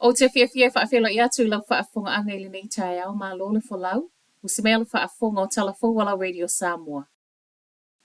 O te fia whaafelo i atu lau whaafonga anga ili nei tai au mā lole fo lau, usimea lau whaafonga o talafo wala Radio Samoa.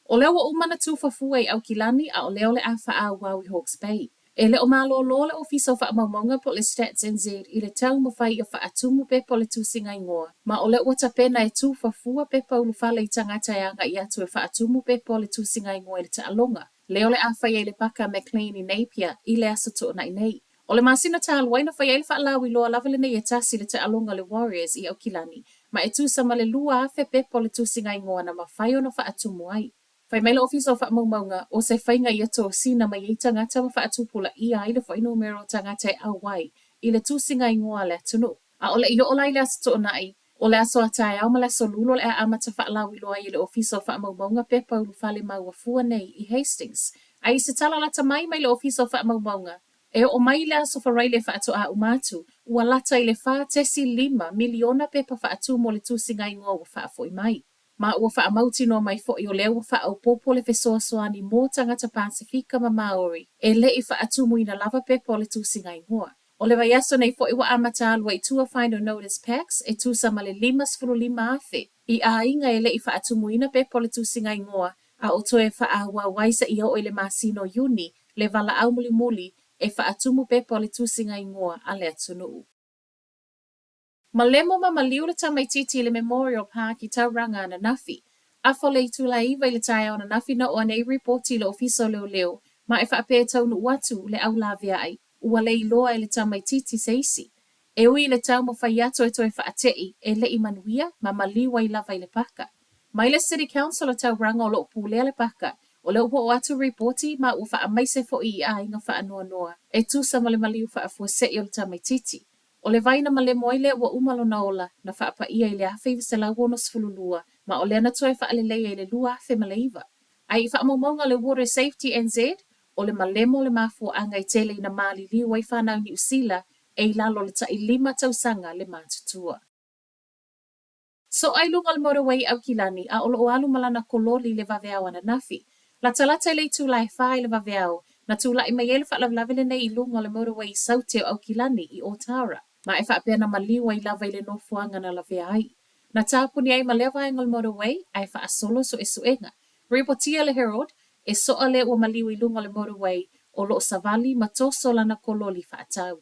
O leo wa umana tu fafua i au kilani a o leo le a wha wau i Hawke's Bay. E le o malo lole o fiso wha maumonga po le Stats NZ i le tau mawhai o wha atumu pe po le tūsinga ingoa. Ma o le wata pena e tu fafua pe pa ulufale i tangata anga i atu e wha atumu pe po le tūsinga ingoa i le taalonga. Leo le a whai e le paka McLean i Napier i le asa to na i nei. O le masina tālu waina whai e le wha alawi loa lawale nei e tasi le taalonga le Warriors i au kilani. Ma e tu sama le lua afe pe po le tūsinga ingoa na mawhai o na wha atumu ai. Fai mai le ofiso wha maunga o se whainga i ato sina mai i tangata wa wha atupula i a i le whaino mero tangata e au wai i le tūsinga ingoa le atunu. A o le i o lai le asa to nai, o le aso atai au ma le so lulo le a amata wha alawi loa i le ofiso wha maunga pe paulu whale maua fua nei i Hastings. A i se tala lata mai le ofiso wha maunga. E o mai le aso wharai le wha ato a umatu, ua lata i le wha tesi 5 miliona pe pa wha atu mo le tūsinga ingoa wa wha afoi mai. Ma ua wha amauti no mai fo i o leo wha au popo le fesoa soani mō tangata Pasifika ma Maori e le i wha atumu ina lava pepo le tūsinga ingoa. O le vai aso nei fo i wa amata alua i tua find or notice packs e tu sama le 5 afe i a inga e le i wha atumu ina pepo le tūsinga ingoa a o toe wha ahua waisa i o le masino Juni le vala au muli e wha atumu pepo le tūsinga ingoa a le atunuu. Ma lemo ma maliu le tamaititi le Memorial Park i Tauranga na Nafi. A fole i tula iwa i le tai au na Nafi na o anei reporti le ofiso leo ma e whaapea taunu uatu le au lavia ai ua le iloa e le tamaititi seisi. E ui le tau mo whai ato e toi whaatei e le imanuia ma maliwa i lava i le paka. Mai le City Council o Tauranga o lo pulea le paka o le upo o atu reporti ma ua wha amaise fo i a inga wha anoa noa e tu sama le maliu wha afua se i o le tamaititi. O le vaina ma le moile ua umalo na ola na whaapa ia i le awhi se la wono sfululua ma o le ana toe wha alelea i le lua awhi ma le iwa. Ai wha maunga le Water Safety NZ o le malemo le mafua anga i tele ina mali li wai whanau ni usila e i lalo le ta i 5 tausanga le mātutua. So ai lunga le motorway au kilani a olo o alu malana kololi le vaveau ana Nafi. La talata le tūlai whai le vaveau na tūlai mai ele whaalavele nei i lunga le motorway sauteo au kilani i Otara. Ma e whaapea na maliwa i lava i le nofuanga na lavea ai. Na tāpuni ai ma lewa e ngol motorway, ai wha asolo so e suenga. Reportia le Herald, e soa le ua maliwa i lunga le motorway, o loo savali ma toso lana kololi wha atau.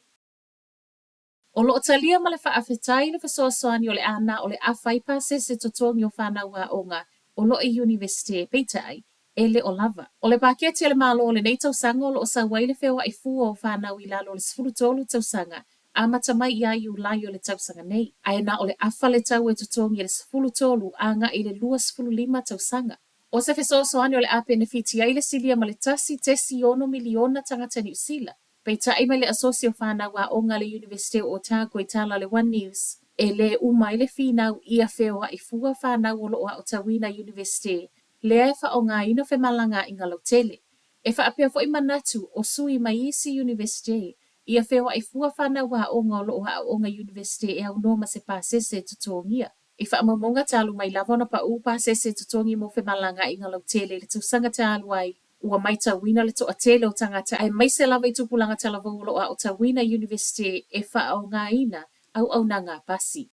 O loo talia ma le wha awhetai le whasoa soani o le ana o le awhai pase se totongi o whanau a onga, o loo e universite e peita ai, e le o lava. O le paketi le malo o le nei tausanga o loo sa waile whewa i fua o whanau i lalo le sfurutolu tausanga, a matamai ia i ulai o le tausanga nei. Ai na o le afa le tau e tutongi le sfulu tolu a nga i le 25 tausanga. O se feso soani o le ape ne fiti ai le silia ma le tasi tesi ono miliona tangata ni usila. Pei tai mai le asosio whanau a onga le Universite o Otago i tala le One News. E le umai le finau ia whewa i fua whanau o lo o Otawina Universite. Le ai wha o ngā ino whe malanga i ngalo tele. E wha apea fo i manatu o sui mai isi Universite. Ia whewa i fua whanau a onga o lo o onga Universite e au noma se pasese tutongia. I wha amamonga talu mai lavona pa u pasese tutongi mo whe malanga i ngalo tele le tausanga talu ai. Ua mai tawina le toa tele o tangata ai mai se lava i tupulanga talavolo o Tawina University e wha o ngā ina au nanga pasi.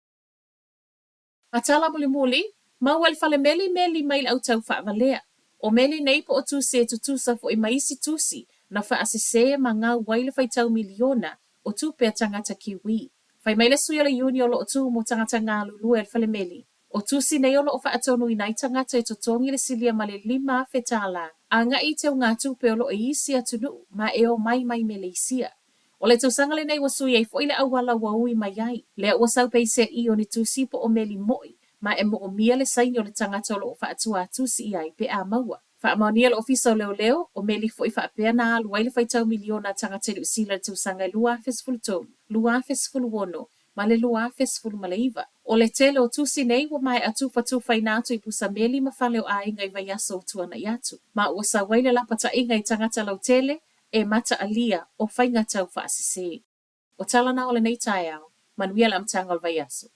Matala muli, mauel fale meli mai au tau wha valea. O meli nei po o tuse tutusa fo i maisi tusi na wha asese ma ngā waile whai tau miliona o tupe tangata kiwi. Whai mai le suia le uni o lo o tu mo tangata ngā lulu el fale meli. O tusi nei o lo o wha atonu i nai tangata e totongi le silia ma le 5 fetala. A nga i teo ngā tupe o lo e isi atunu ma e o mai mele isia. O le tausanga le nei wasui ei fo i le awala wa ui mai ai. Le a wasau peise i o ni tusi po o meli moi. Ma e mo o mia le saini o le tangata o lo o wha atua tusi i ai pe a maua. Wha amaunia le ofisa o leo o meli fo i wha apea na alu waile whai tau miliona tangata le usila le tausanga 2.2, 2.1, ma le 2.1 ma le iwa. O le tele o tusi nei wa mai atu fai nātu i pusa meli ma whale o ai ngai vai aso tuana i atu. Ma ua sa waile lapata inga i tangata lau tele e mata alia o whainga tau wha asise. O talana o le nei tai au, manuia la mtangol vai aso.